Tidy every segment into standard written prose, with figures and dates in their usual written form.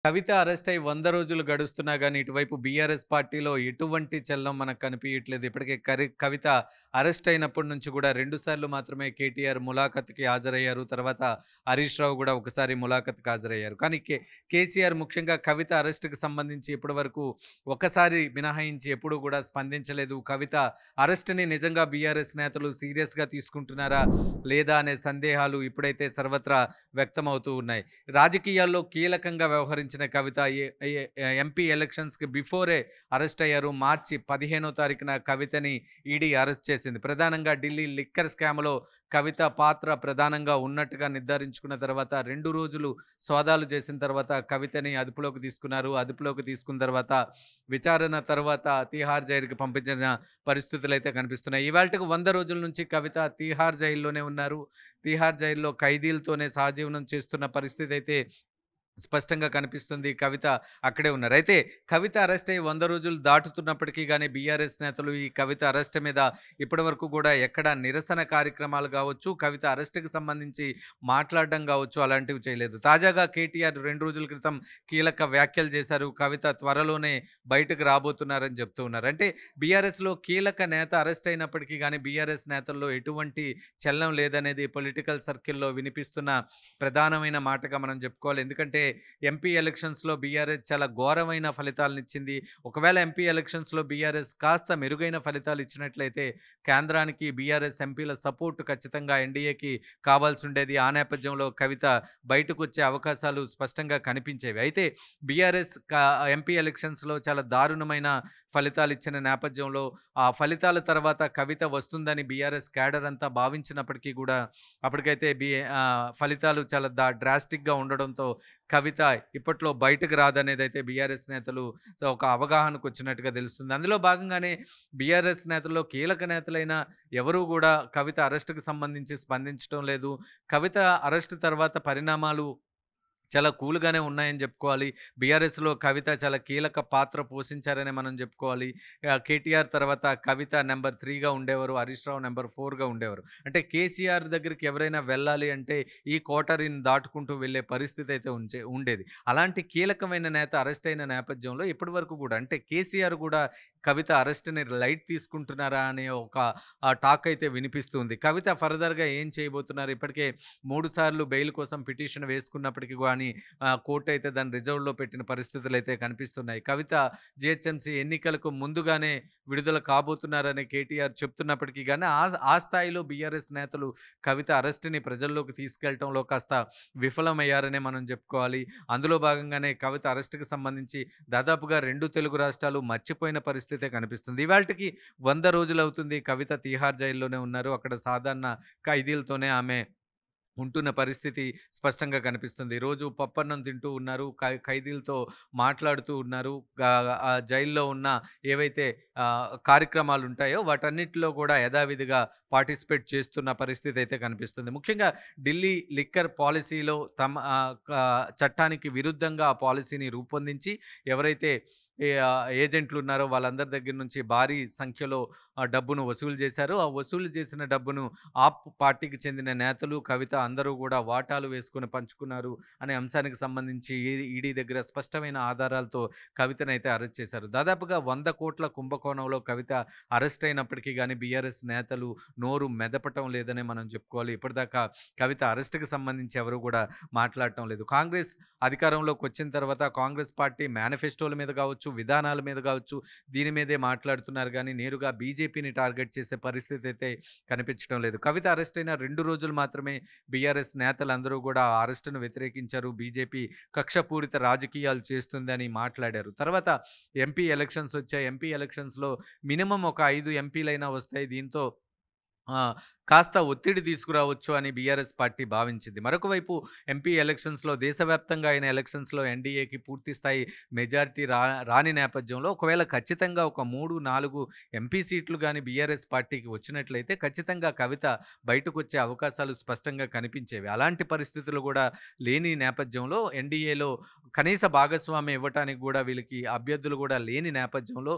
కవిత arrest అయ్యి 100 రోజులు గడుస్తున్నా గానీ, ఇటువైపు బీఆర్ఎస్ పార్టీలో ఎటువంటి చలనం మనకు కనిపియట్లేదు. ఇప్పటికే కవిత అరెస్ట్ అయినప్పటి నుంచి గూడా 2 సార్లు మాత్రమే కేటీఆర్ ములాఖత్‌కి హాజరయ్యారు. తర్వాత హరీష్ రావు గూడా ఒకసారి ములాఖత్‌కి హాజరయ్యారు. కానీ కేసీఆర్ ముఖ్యంగా కవిత అరెస్ట్‌కి సంబంధించి ఇప్పటివరకు ఒక్కసారి మినహాయించి ఎప్పుడూ గూడా స్పందించలేదు. కవిత అరెస్ట్‌ని నిజంగా బీఆర్ఎస్ నేతలు సీరియస్‌గా తీసుకుంటున్నారా? లేదా? అనే సందేహాలు ఇప్పుడైతే సర్వత్రా వ్యక్తమవుతూ ఉన్నాయి. రాజకీయాల్లో కీలకంగా వ్యవహరించిన కవిత ఎంపీ ఎలక్షన్స్‌కి బిఫోరే అరెస్ట్ అయ్యారు. మార్చి 15వ తారీఖున కవితని ఈడీ అరెస్ట్ చేసింది. ప్రధానంగా ఢిల్లీ లిక్కర్ స్కామ్‌లో కవిత పాత్ర ప్రధానంగా ఉన్నట్టుగా నిర్ధారించుకున్న తర్వాత 2 రోజులు సోదాలు చేసిన తర్వాత కవితని అదుపులోకి తీసుకున్నారు. అదుపులోకి తీసుకున్న తర్వాత విచారణ తర్వాత తీహార్ జైలుకి పంపించిన పరిస్థితులైతే కనిపిస్తున్నాయి. ఇవాల్టికి 100 రోజుల నుంచి కవిత తీహార్ జైల్లోనే ఉన్నారు. తీహార్ జైల్‌లో ఖైదీలతోనే సహజీవనం చేస్తున్న పరిస్థితయితే స్పష్టంగా కనిపిస్తుంది. కవిత అక్కడే ఉన్నారు. అయితే కవిత అరెస్ట్ అయ్యి 100 రోజులు దాటుతున్నప్పటికీ గానీ బీఆర్ఎస్ నేతలు ఈ కవిత అరెస్ట్ మీద ఇప్పటివరకు గూడా ఎక్కడా నిరసన కార్యక్రమాలు గావచ్చు, కవిత అరెస్ట్‌కి సంబంధించి మాట్లాడడం గావచ్చు అలాంటివి చేయలేదు. తాజాగా కేటీఆర్ 2 రోజుల క్రితం కీలక వ్యాఖ్యలు చేశారు. కవిత త్వరలోనే బయటకు రాబోతున్నారని చెప్తూ ఉన్నారు. అంటే బీఆర్ఎస్‌లో కీలక నేత అరెస్ట్ అయినప్పటికీ గానీ బీఆర్ఎస్ నేతల్లో ఎటువంటి చలనం లేదనేది పొలిటికల్ సర్కిల్‌లో వినిపిస్తున్న ప్రధానమైన మాటగా మనం చెప్పుకోవాలి. ఎందుకంటే ఎంపీ ఎలక్షన్స్‌లో బీఆర్ఎస్ చాలా ఘోరమైన ఫలితాలనిచ్చింది. ఒకవేళ ఎంపీ ఎలక్షన్స్‌లో బీఆర్ఎస్ కాస్త మెరుగైన ఫలితాలు ఇచ్చినట్లయితే కేంద్రానికి బీఆర్ఎస్ ఎంపీల సపోర్ట్ ఖచ్చితంగా ఎన్డీఏకి కావాల్సుండేది. ఆ నేపథ్యంలో కవిత బయటకొచ్చే అవకాశాలు స్పష్టంగా కనిపించేవి. అయితే బీఆర్ఎస్ ఎంపీ ఎలక్షన్స్‌లో చాలా దారుణమైన ఫలితాలిచ్చిన నేపథ్యంలో ఆ ఫలితాల తర్వాత కవిత వస్తుందని బీఆర్ఎస్ క్యాడర్ అంతా భావించినప్పటికీ గూడా అప్పటికైతే ఫలితాలు చాలా డ్రాస్టిక్‌గా ఉండడంతో కవిత ఇప్పట్లో బయటకు రాదనేదైతే బీఆర్ఎస్ నేతలు ఒక అవగాహనకొచ్చినట్టుగా తెలుస్తుంది. అందులో భాగంగానే బీఆర్ఎస్ నేతల్లో కీలక నేతలైన ఎవరు గూడా కవిత అరెస్ట్‌కి సంబంధించి స్పందించడం లేదు. కవిత అరెస్ట్ తర్వాత పరిణామాలు చాలా కూల్‌గానే ఉన్నాయని జెప్పుకోవాలి. బీఆర్ఎస్‌లో కవిత చాలా కీలక పాత్ర పోషించారనే మనం జెప్పుకోవాలి. కేటీఆర్ తర్వాత కవిత నంబర్ 3గా ఉండేవారు. హరీష్ రావు నంబర్ 4గా ఉండేవారు. అంటే కేసీఆర్ దగ్గరికి ఎవరైనా వెళ్ళాలి అంటే ఈ కోటరీని దాటుకుంటూ వెళ్ళే పరిస్థితి అయితే ఉండేది. అలాంటి కీలకమైన నేత అరెస్ట్ అయిన నేపథ్యంలో ఇప్పటివరకు గూడా అంటే కేసీఆర్ గూడా కవిత అరెస్ట్‌ని లైట్ తీసుకుంటున్నారా అనే ఒక టాక్ అయితే వినిపిస్తుంది. కవిత ఫర్దర్‌గా ఏం చేయబోతున్నారు? ఇప్పటికే 3 సార్లు బెయిల్ కోసం పిటిషన్ వేసుకున్నప్పటికి గాని కోర్ట్ అయితే దాన్ని రిజర్వ్‌లో పెట్టిన పరిస్థితులైతే కనిపిస్తున్నాయి. కవిత జీహెచ్ఎంసీ ఎన్నికలకు ముందుగానే విడుదల కాబోతున్నారని కేటీఆర్ చెప్తున్నప్పటికీ గాని ఆ స్థాయిలో బీఆర్ఎస్ నేతలు కవిత అరెస్ట్‌ని ప్రజల్లోకి తీసుకెళ్లటంలో కాస్త విఫలమయ్యారనే మనం చెప్పుకోవాలి. అందులో భాగంగానే కవిత అరెస్ట్‌కి సంబంధించి దాదాపుగా 2 తెలుగు రాష్ట్రాలు మర్చిపోయిన పరిస్థితే కనిపిస్తుంది. ఇవాల్టికి 100 రోజులవుతుంది. కవిత తీహార్ జైల్లోనే ఉన్నారు. అక్కడ సాధారణ ఖైదీలతోనే ఆమె ఉంటున్న పరిస్థితి స్పష్టంగా కనిపిస్తుంది. రోజు పప్పన్నం తింటూ ఉన్నారు. ఖైదీలతో మాట్లాడుతూ ఉన్నారు. ఆ జైల్లో ఉన్న ఏవైతే కార్యక్రమాలుంటాయో వాటన్నిటిలో కూడా యథావిధిగా పార్టిసిపేట్ చేస్తున్న పరిస్థితి అయితే కనిపిస్తుంది. ముఖ్యంగా ఢిల్లీ లిక్కర్ పాలిసీలో చట్టానికి విరుద్ధంగా ఆ పాలిసీని రూపొందించి ఎవరైతే ఏజెంట్లున్నారో వాళ్ళందరి దగ్గర నుంచి భారీ సంఖ్యలో డబ్బును వసూలు చేశారు. ఆ వసూలు చేసిన డబ్బును ఆప్ పార్టీకి చెందిన నేతలు, కవిత అందరూ గూడా వాటాలు వేసుకొని పంచుకున్నారు అనే అంశానికి సంబంధించి ఈడీ దగ్గర స్పష్టమైన ఆధారాలతో కవితనైతే అరెస్ట్ చేశారు. దాదాపుగా 100 కోట్ల కుంభకోణంలో కవిత అరెస్ట్ అయినప్పటికీ గానీ బీఆర్ఎస్ నేతలు నోరు మెదపటం లేదనే మనం చెప్పుకోవాలి. ఇప్పటిదాకా కవిత అరెస్ట్‌కి సంబంధించి ఎవరు గూడా మాట్లాడటం లేదు. కాంగ్రెస్ అధికారంలోకి వచ్చిన తర్వాత కాంగ్రెస్ పార్టీ మేనిఫెస్టోల మీద గావచ్చు, విధానాల మీద గావచ్చు దీని మీదే మాట్లాడుతున్నారు గానీ నేరుగా బీజేపీని టార్గెట్ చేసే పరిస్థితి అయితే కనిపించడం లేదు. కవిత అరెస్ట్ అయిన 2 రోజులు మాత్రమే బీఆర్ఎస్ నేతలందరూ గూడా ఆ అరెస్ట్‌ను వ్యతిరేకించారు. బీజేపీ కక్షపూరిత రాజకీయాలు చేస్తుందని మాట్లాడారు. తర్వాత ఎంపీ ఎలక్షన్స్ వచ్చాయి. ఎంపీ ఎలక్షన్స్‌లో మినిమమ్ ఒక 5 ఎంపీలైనా వస్తాయి. దీంతో ఆ! కాస్త ఒత్తిడి తీసుకురావచ్చు అని బీఆర్ఎస్ పార్టీ భావించింది. మరొక వైపు ఎంపీ ఎలక్షన్స్‌లో దేశవ్యాప్తంగా అయిన ఎలక్షన్స్‌లో ఎన్డీఏకి పూర్తి స్థాయి మెజారిటీ రాని నేపథ్యంలో ఒకవేళ ఖచ్చితంగా ఒక 3, 4 ఎంపీ సీట్లు గాని బీఆర్ఎస్ పార్టీకి వచ్చినట్లయితే ఖచ్చితంగా కవిత బయటకొచ్చే అవకాశాలు స్పష్టంగా కనిపించేవి. అలాంటి పరిస్థితులు గూడా లేని నేపథ్యంలో ఎన్డీఏలో కనీస భాగస్వామ్యం ఇవ్వటానికి గూడా వీళ్ళకి అభ్యర్థులు గూడా లేని నేపథ్యంలో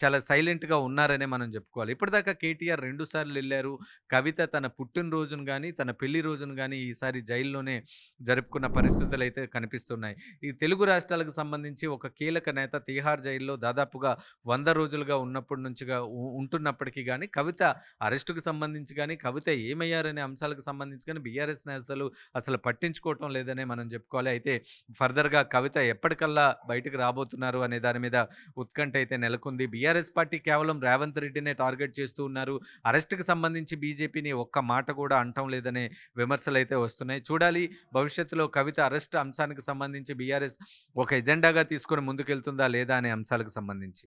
చాలా సైలెంట్‌గా ఉన్నారనే మనం జెప్పుకోవాలి. ఇప్పటిదాకా కేటీఆర్ 2 సార్లు ఎళ్లారు. కవిత తన పుట్టినరోజును గాని, తన పెళ్లి రోజును గాని ఈసారి జైల్లోనే జరుపుకున్న పరిస్థితులైతే కనిపిస్తున్నాయి. ఈ తెలుగు రాష్ట్రాలకు సంబంధించి ఒక కీలక నేత తిహార్ జైల్‌లో దాదాపుగా 100 రోజులుగా ఉన్నప్పటి నుంచిగా ఉంటున్నప్పటికీ గాని, కవిత అరెస్ట్‌కి సంబంధించి గాని, కవిత ఏమయ్యారనే అంశాలకు సంబంధించి గాని బీఆర్ఎస్ నేతలు అసలు పట్టించుకోవటం లేదనే మనం చెప్పుకోవాలి. అయితే ఫర్దర్‌గా కవిత ఎప్పటికల్లా బయటకు రాబోతున్నారు అనే దాని మీద ఉత్కంఠ అయితే నెలకొంది. బీఆర్ఎస్ పార్టీ కేవలం రేవంత్ రెడ్డినే టార్గెట్ చేస్తూ ఉన్నారు. అరెస్ట్‌కి సంబంధించి బీజేపీని ఒక్క మాట కూడా అనటం లేదనే విమర్శలైతే వస్తున్నాయి. చూడాలి భవిష్యత్తులో కవిత అరెస్ట్ అంశానికి సంబంధించి బీఆర్ఎస్ ఒక ఎజెండాగా తీసుకొని ముందుకెళ్తుందా లేదా అనే అంశాలకు సంబంధించి.